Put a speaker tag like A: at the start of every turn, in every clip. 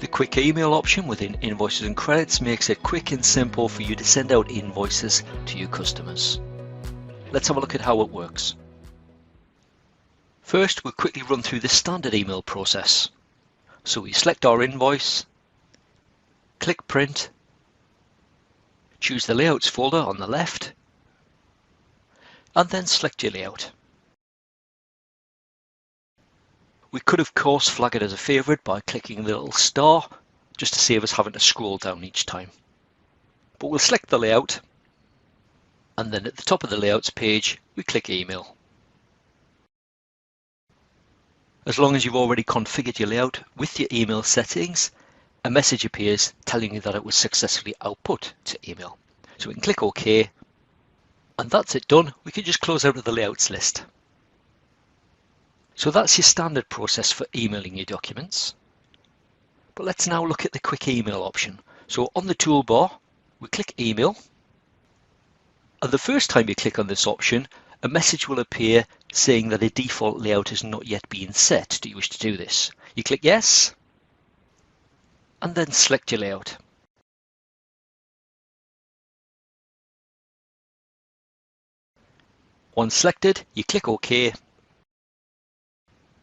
A: The quick email option within Invoices and Credits makes it quick and simple for you to send out invoices to your customers. Let's have a look at how it works. First, we'll quickly run through the standard email process. So we select our invoice, click Print, choose the Layouts folder on the left, and then select your layout. We could of course flag it as a favourite by clicking the little star, just to save us having to scroll down each time. But we'll select the layout, and then at the top of the Layouts page, we click Email. As long as you've already configured your layout with your email settings, a message appears telling you that it was successfully output to email. So we can click OK, and that's it done. We can just close out of the layouts list. So that's your standard process for emailing your documents. But let's now look at the quick email option. So on the toolbar, we click Email, and the first time you click on this option, a message will appear saying that a default layout has not yet been set. Do you wish to do this? You click Yes, and then select your layout. Once selected, you click OK.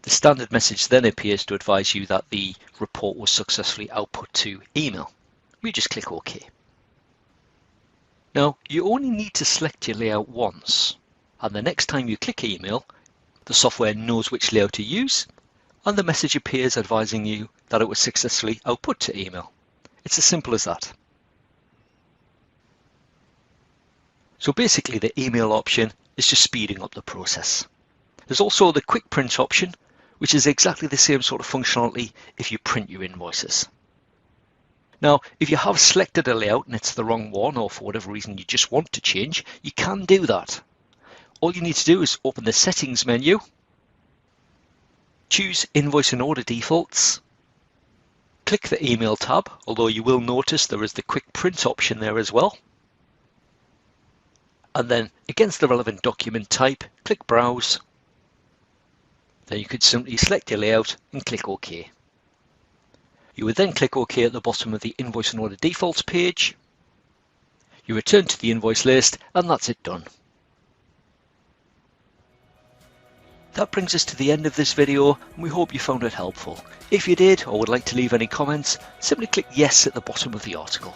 A: The standard message then appears to advise you that the report was successfully output to email. We just click OK. Now, you only need to select your layout once, and the next time you click Email, the software knows which layout to use, and the message appears advising you that it was successfully output to email. It's as simple as that. So basically the email option is just speeding up the process. There's also the quick print option, which is exactly the same sort of functionality if you print your invoices. Now, if you have selected a layout and it's the wrong one, or for whatever reason you just want to change, you can do that. All you need to do is open the Settings menu, choose Invoice and Order Defaults, click the Email tab, although you will notice there is the Quick Print option there as well. And then against the relevant document type, click Browse. Then you could simply select your layout and click OK. You would then click OK at the bottom of the Invoice and Order Defaults page. You return to the invoice list, and that's it done. That brings us to the end of this video, and we hope you found it helpful. If you did, or would like to leave any comments, simply click Yes at the bottom of the article.